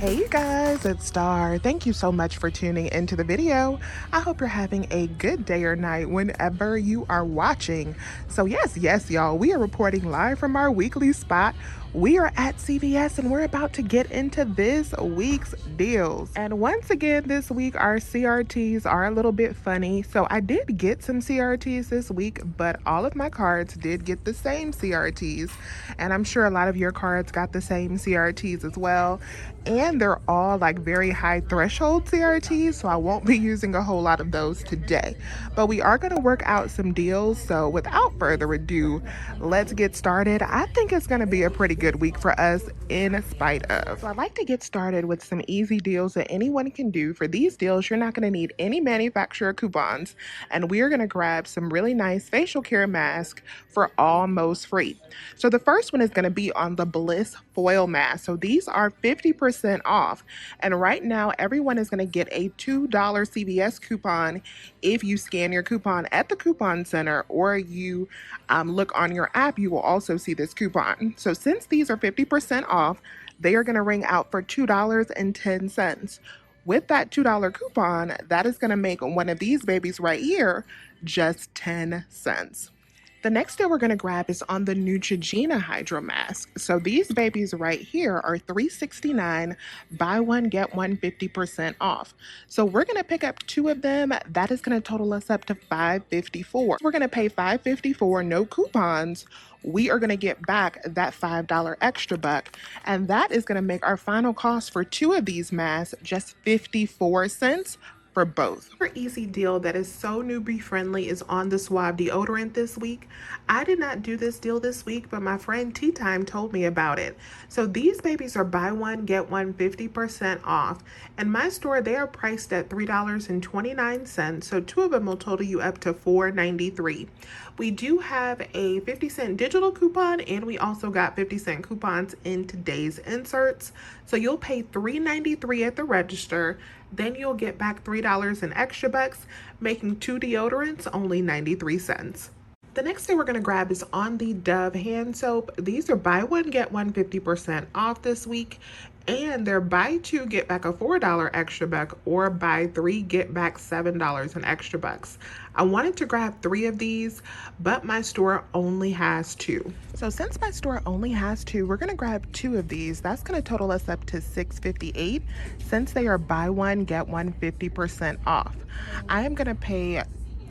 Hey you guys, it's Star. Thank you so much for tuning into the video. I hope you're having a good day or night whenever you are watching. So yes, y'all, we are reporting live from our weekly spot. We are at CVS and we're about to get into this week's deals. And once again, this week our CRTs are a little bit funny. So I did get some CRTs this week, but all of my cards did get the same CRTs. And I'm sure a lot of your cards got the same CRTs as well. And they're all like very high threshold CRTs, so I won't be using a whole lot of those today. But we are going to work out some deals, so without further ado, let's get started. I think it's going to be a pretty good week for us in spite of. So I'd like to get started with some easy deals that anyone can do. For these deals, you're not going to need any manufacturer coupons, and we're going to grab some really nice facial care masks for almost free. So the first one is going to be on the Bliss foil mask. So these are 50% off, and right now everyone is going to get a $2 CVS coupon if you scan your coupon at the coupon center, or you look on your app. You will also see this coupon. So since these are 50% off, they are going to ring out for $2.10. With that $2 coupon, that is going to make one of these babies right here just 10 cents. The next deal we're going to grab is on the Neutrogena Hydra mask. So these babies right here are $3.69, buy one, get one 50% off. So we're going to pick up two of them. That is going to total us up to $5.54. We're going to pay $5.54, no coupons. We are going to get back that $5 extra buck, and that is going to make our final cost for two of these masks just 54 cents for both. Super easy deal that is so newbie friendly is on the Swab Deodorant this week. I did not do this deal this week, but my friend Tea Time told me about it. So these babies are buy one, get one 50% off. In my store, they are priced at $3.29. So two of them will total you up to $4.93. We do have a 50-cent digital coupon, and we also got 50-cent coupons in today's inserts. So you'll pay $3.93 at the register. Then you'll get back $3 in extra bucks, making two deodorants only 93 cents. The next thing we're going to grab is on the Dove hand soap. These are buy one, get one 50% off this week. And they're buy two, get back a $4 extra buck, or buy three, get back $7 in extra bucks. I wanted to grab three of these, but my store only has two. So since my store only has two, we're gonna grab two of these. That's gonna total us up to $6.58 since they are buy one, get one 50% off. I am gonna pay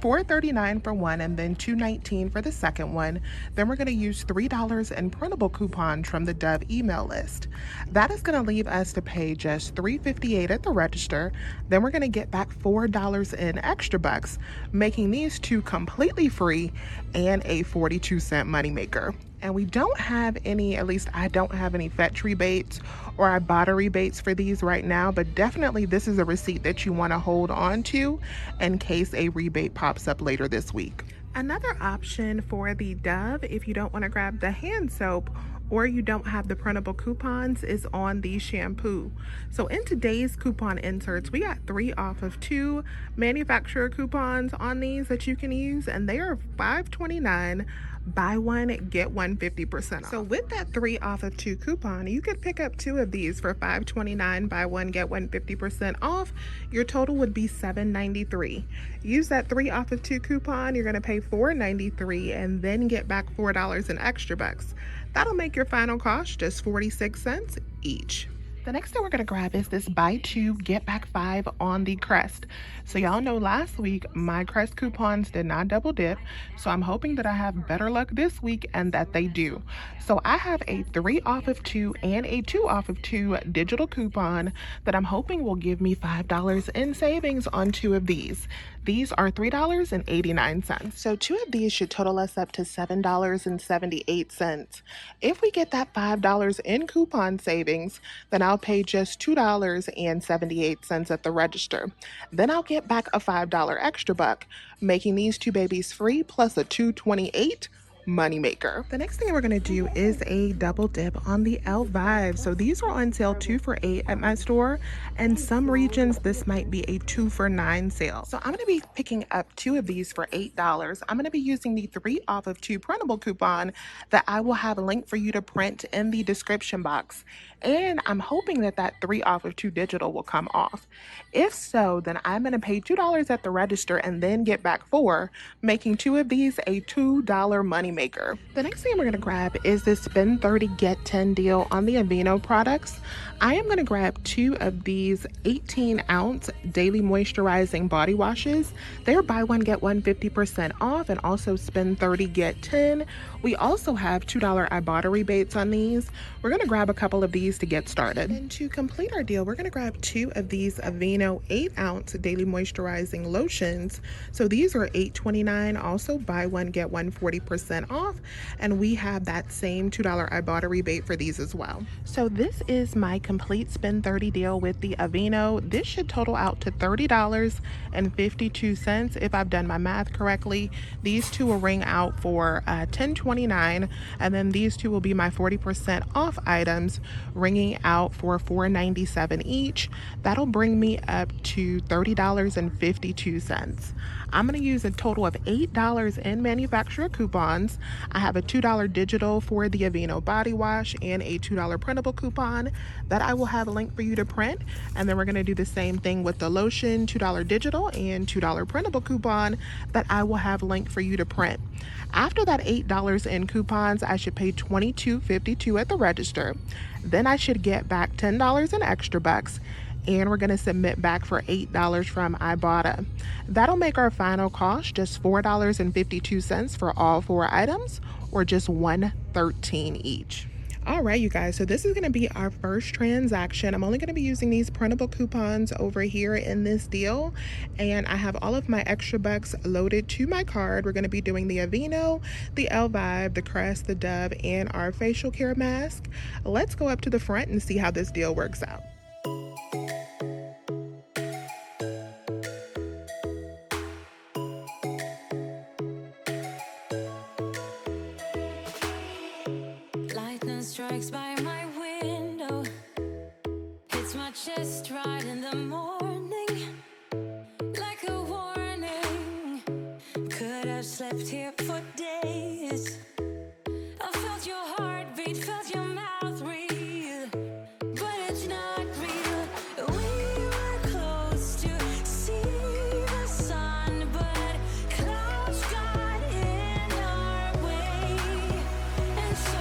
$4.39 for one and then $2.19 for the second one. Then we're going to use $3 in printable coupons from the Dove email list. That is going to leave us to pay just $3.58 at the register. Then we're going to get back $4 in extra bucks, making these two completely free and a 42-cent moneymaker. And we don't have any, at least I don't have any fetch rebates or Ibotta rebates for these right now, but definitely this is a receipt that you want to hold on to in case a rebate pops up later this week. Another option for the Dove, if you don't want to grab the hand soap or you don't have the printable coupons, is on the shampoo. So in today's coupon inserts, we got 3 off of 2 manufacturer coupons on these that you can use, and they are $5.29. Buy one, get one 50% off. So with that 3 off of 2 coupon, you could pick up 2 of these for $5.29, buy one, get one 50% off. Your total would be $7.93. Use that 3 off of 2 coupon, you're gonna pay $4.93 and then get back $4 in extra bucks. That'll make your final cost just 46 cents each. The next thing we're going to grab is this buy 2, get back 5 on the Crest. So y'all know last week my Crest coupons did not double dip, so I'm hoping that I have better luck this week and that they do. So I have a 3 off of 2 and a 2 off of 2 digital coupon that I'm hoping will give me $5 in savings on 2 of these. These are $3.89. So 2 of these should total us up to $7.78. If we get that $5 in coupon savings, then I'll pay just $2.78 at the register. Then I'll get back a $5 extra buck, making these 2 babies free plus a $2.28 moneymaker. The next thing we're going to do is a double dip on the L Vibe. So these are on sale 2 for $8 at my store, and some regions this might be a 2 for $9 sale. So I'm going to be picking up 2 of these for $8. I'm going to be using the 3 off of 2 printable coupon that I will have a link for you to print in the description box. And I'm hoping that that 3 off of 2 digital will come off. If so, then I'm going to pay $2 at the register and then get back 4, making 2 of these a $2 moneymaker. The next thing we're going to grab is this spend 30 get 10 deal on the Aveeno products. I am going to grab 2 of these 18-ounce daily moisturizing body washes. They're buy one get one 50% off, and also spend 30 get 10. We also have $2 Ibotta rebates on these. We're going to grab a couple of these to get started. And to complete our deal, we're going to grab 2 of these Aveeno 8-ounce daily moisturizing lotions. So these are $8.29, also buy one get one 40% off, and we have that same $2 Ibotta rebate for these as well. So this is my complete spend 30 deal with the Aveeno. This should total out to $30.52 if I've done my math correctly. These 2 will ring out for $10.29, and then these 2 will be my 40% off items, ringing out for $4.97 each. That'll bring me up to $30.52. I'm going to use a total of $8 in manufacturer coupons. I have a $2 digital for the Aveeno body wash and a $2 printable coupon that I will have a link for you to print. And then we're going to do the same thing with the lotion, $2 digital and $2 printable coupon that I will have a link for you to print. After that $8 in coupons, I should pay $22.52 at the register. Then I should get back $10 in extra bucks, and we're going to submit back for $8 from Ibotta. That'll make our final cost just $4.52 for all 4 items, or just $1.13 each. All right, you guys, so this is going to be our first transaction. I'm only going to be using these printable coupons over here in this deal, and I have all of my extra bucks loaded to my card. We're going to be doing the Aveeno, the Vibe, the Crest, the Dove, and our facial care mask. Let's go up to the front and see how this deal works out. Strikes by my window, hits my chest right in the morning, like a warning. Could have slept here for days. I felt your heartbeat, felt your mouth breathe, but it's not real. We were close to see the sun, but clouds got in our way, and so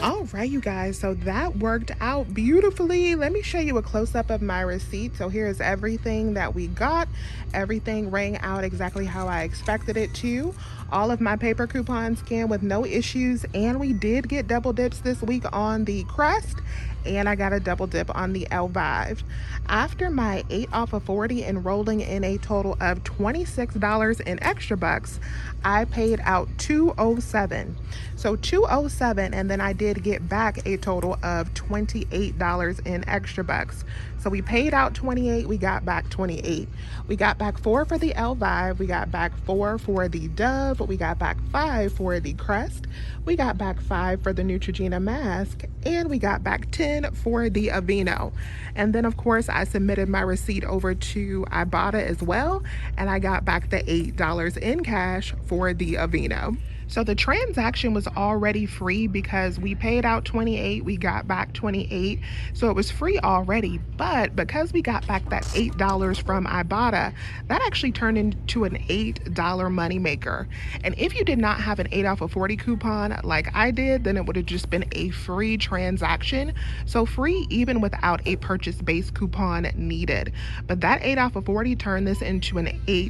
All right, you guys, so that worked out beautifully. Let me show you a close-up of my receipt. So here's everything that we got. Everything rang out exactly how I expected it to. All of my paper coupons scanned with no issues, and we did get double dips this week on the Crest, and I got a double dip on the Vibe. After my 8 off of 40 enrolling in a total of $26 in extra bucks, I paid out $207. So $207, and then I did get back a total of $28 in extra bucks. So we paid out $28, we got back $28. We got back $4 for the Vibe, we got back $4 for the Dove, we got back $5 for the Crest, we got back $5 for the Neutrogena mask, and we got back $10 for the Aveeno. And then of course I submitted my receipt over to Ibotta as well, and I got back the $8 in cash for the Aveeno. So the transaction was already free because we paid out $28, we got back $28, so it was free already. But because we got back that $8 from Ibotta, that actually turned into an $8 moneymaker. And if you did not have an 8 off of 40 coupon like I did, then it would have just been a free transaction. So free even without a purchase-based coupon needed. But that 8 off of 40 turned this into an $8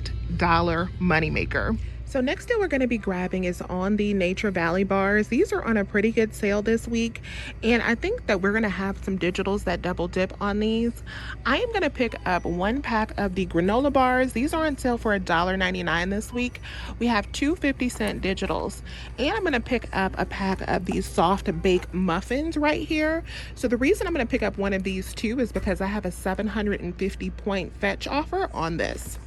moneymaker. So next thing we're going to be grabbing is on the Nature Valley bars. These are on a pretty good sale this week, and I think that we're going to have some digitals that double dip on these. I am going to pick up 1 pack of the granola bars. These are on sale for $1.99 this week. We have 2 50-cent digitals, and I'm going to pick up a pack of these soft bake muffins right here. So the reason I'm going to pick up one of these too is because I have a 750 point fetch offer on this.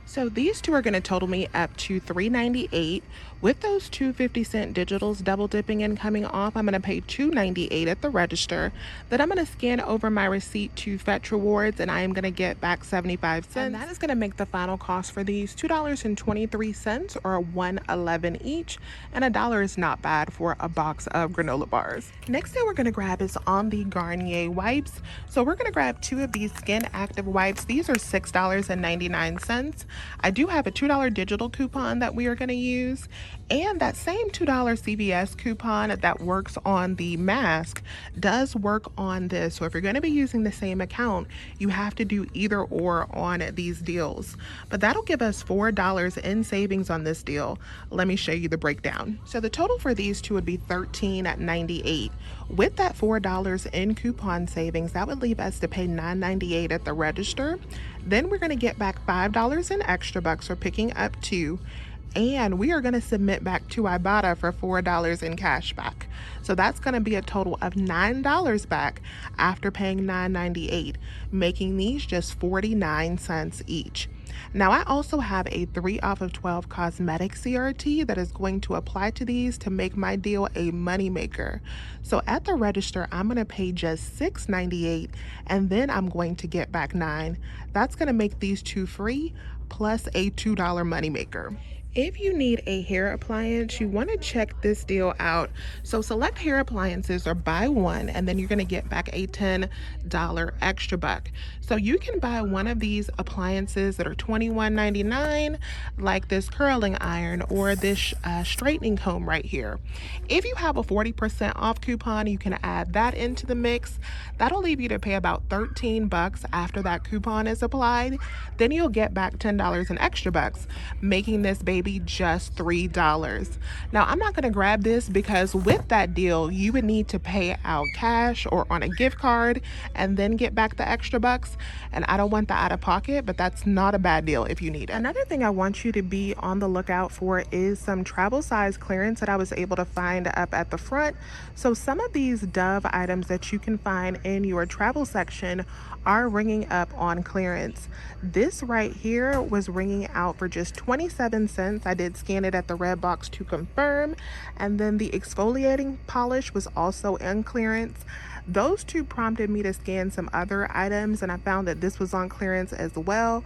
So these 2 are going to total me up to $3.98. With those two 50-cent digitals double dipping and coming off, I'm going to pay $2.98 at the register. Then I'm going to scan over my receipt to Fetch Rewards, and I am going to get back 75 cents. And that is going to make the final cost for these $2.23 or $1.11 each. And $1 is not bad for a box of granola bars. Next thing we're going to grab is on the Garnier wipes. So we're going to grab two of these Skin Active wipes. These are $6.99. I do have a $2 digital coupon that we are going to use. And that same $2 CVS coupon that works on the mask does work on this. So if you're going to be using the same account, you have to do either or on these deals. But that'll give us $4 in savings on this deal. Let me show you the breakdown. So the total for these two would be $13.98. With that $4 in coupon savings, that would leave us to pay $9.98 at the register. Then we're going to get back $5 in extra bucks for picking up two. And we are going to submit back to Ibotta for $4 in cash back. So that's going to be a total of $9 back after paying $9.98, making these just 49 cents each. Now, I also have a 3 off of 12 cosmetic CRT that is going to apply to these to make my deal a moneymaker. So at the register, I'm going to pay just $6.98, and then I'm going to get back $9. That's going to make these two free plus a $2 moneymaker. If you need a hair appliance, you want to check this deal out. So select hair appliances or buy one, and then you're going to get back a $10 extra buck. So you can buy one of these appliances that are $21.99, like this curling iron or this straightening comb right here. If you have a 40% off coupon, you can add that into the mix. That'll leave you to pay about 13 bucks after that coupon is applied. Then you'll get back $10 in extra bucks, making this baby just $3. Now, I'm not going to grab this because with that deal, you would need to pay out cash or on a gift card and then get back the extra bucks. And I don't want the out of pocket, but that's not a bad deal if you need it. Another thing I want you to be on the lookout for is some travel size clearance that I was able to find up at the front. So some of these Dove items that you can find in your travel section are ringing up on clearance. This right here was ringing out for just 27 cents. I did scan it at the red box to confirm. And then the exfoliating polish was also on clearance. Those two prompted me to scan some other items, and I found that this was on clearance as well.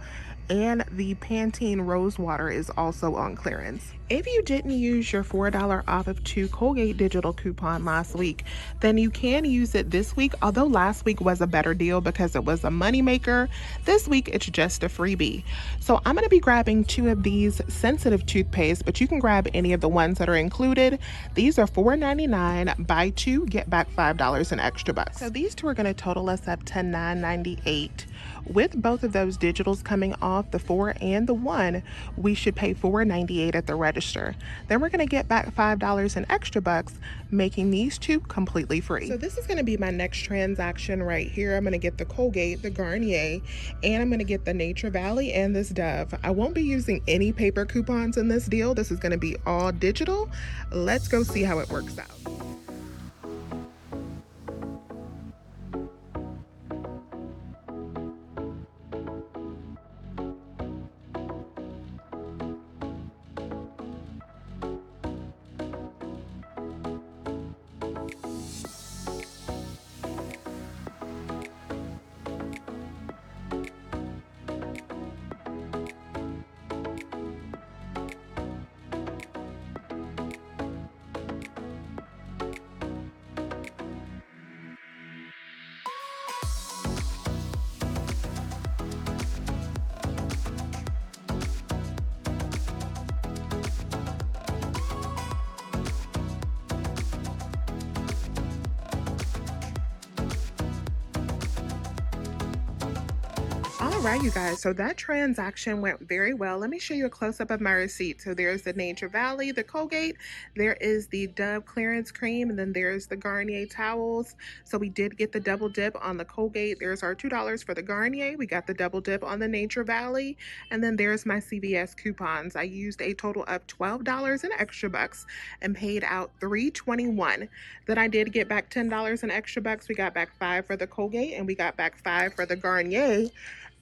And the Pantene Rose Water is also on clearance. If you didn't use your $4 off of 2 Colgate digital coupon last week, then you can use it this week. Although last week was a better deal because it was a moneymaker, this week it's just a freebie. So I'm going to be grabbing 2 of these sensitive toothpaste, but you can grab any of the ones that are included. These are $4.99. Buy 2, get back $5 in extra bucks. So these 2 are going to total us up to $9.98. With both of those digitals coming off, the 4 and the 1, we should pay $4.98 at the register. Then we're going to get back $5 in extra bucks, making these 2 completely free. So this is going to be my next transaction right here. I'm going to get the Colgate, the Garnier, and I'm going to get the Nature Valley and this Dove. I won't be using any paper coupons in this deal. This is going to be all digital. Let's go see how it works out. Right, you guys, so that transaction went very well. Let me show you a close-up of my receipt. So there's the Nature Valley, the Colgate, there is the Dove clearance cream, and then there's the Garnier towels. So we did get the double dip on the Colgate. There's our $2 for the Garnier. We got the double dip on the Nature Valley, and then there's my CVS coupons. I used a total of $12 in extra bucks and paid out $3.21. Then I did get back $10 in extra bucks. We got back $5 for the Colgate, and we got back $5 for the Garnier.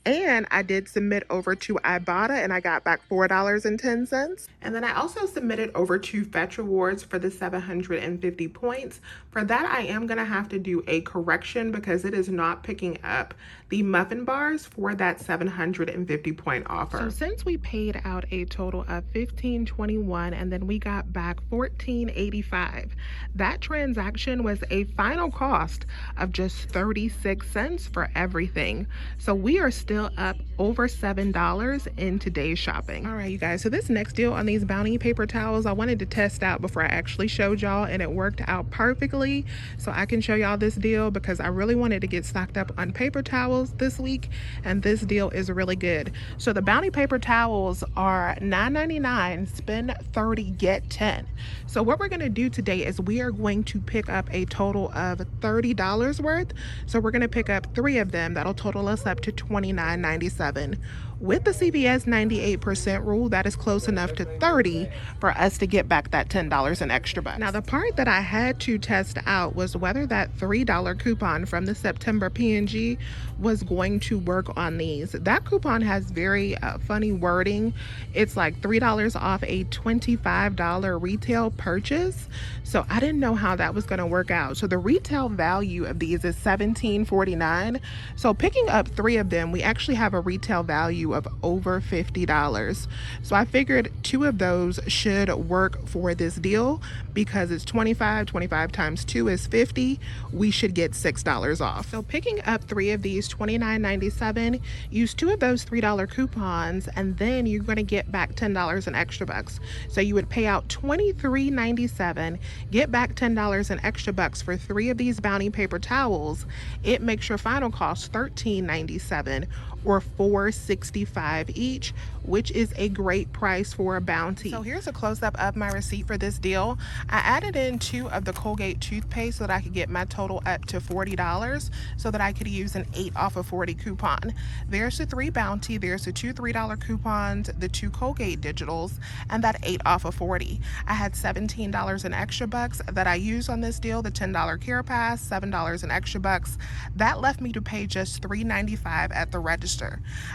And I did submit over to Ibotta and I got back $4.10. And then I also submitted over to Fetch Rewards for the 750 points. For that, I am going to have to do a correction because it is not picking up the muffin bars for that 750 point offer. So since we paid out a total of $15.21 and then we got back $14.85, that transaction was a final cost of just 36 cents for everything. So we are still up over $7 in today's shopping. All right, you guys, so this next deal on these Bounty paper towels, I wanted to test out before I actually showed y'all, and it worked out perfectly. So I can show y'all this deal because I really wanted to get stocked up on paper towels this week, and this deal is really good. So the Bounty paper towels are $9.99, spend 30, get 10. So what we're gonna do today is we are going to pick up a total of $30 worth. So we're gonna pick up 3 of them. That'll total us up to $29.97. With the CVS 98% rule, that is close enough to 30 for us to get back that $10 in extra bucks. Now, the part that I had to test out was whether that $3 coupon from the September P&G was going to work on these. That coupon has very funny wording. It's like $3 off a $25 retail purchase. So I didn't know how that was going to work out. So the retail value of these is $17.49. So picking up 3 of them, we actually have a retail value of over $50. So I figured 2 of those should work for this deal because it's 25 times 2 is 50. We should get $6 off. So picking up 3 of these, $29.97, use 2 of those $3 coupons, and then you're going to get back $10 in extra bucks. So you would pay out $23.97, get back $10 in extra bucks for 3 of these Bounty paper towels. It makes your final cost $13.97 or $4.65 each, which is a great price for a Bounty. So here's a close-up of my receipt for this deal. I added in 2 of the Colgate toothpaste so that I could get my total up to $40 so that I could use an 8 off of 40 coupon. There's the 3 Bounty, there's the 2 $3 coupons, the 2 Colgate digitals, and that 8 off of 40. I had $17 in extra bucks that I used on this deal, the $10 Carepass, $7 in extra bucks. That left me to pay just $3.95 at the register.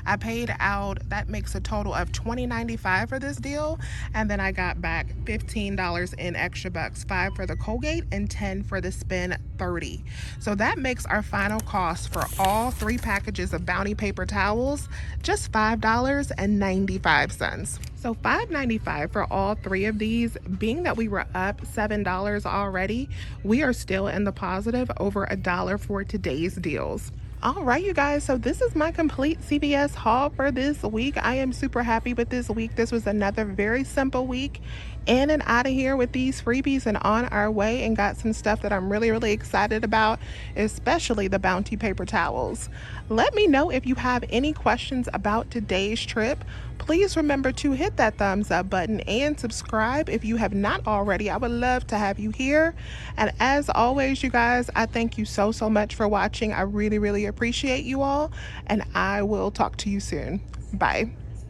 I paid out, that makes a total of $20.95 for this deal, and then I got back $15 in extra bucks, 5 for the Colgate and 10 for the Spin 30. So that makes our final cost for all 3 packages of Bounty paper towels just $5.95. So $5.95 for all 3 of these. Being that we were up $7 already, we are still in the positive, over $1 for today's deals. All right, you guys, so this is my complete CVS haul for this week. I am super happy with this week. This was another very simple week, in and out of here with these freebies and on our way, and got some stuff that I'm really excited about, especially the Bounty paper towels. Let me know if you have any questions about today's trip. Please remember to hit that thumbs up button and subscribe if you have not already. I would love to have you here. And as always, you guys, I thank you so much for watching. I really appreciate you all, and I will talk to you soon. Bye.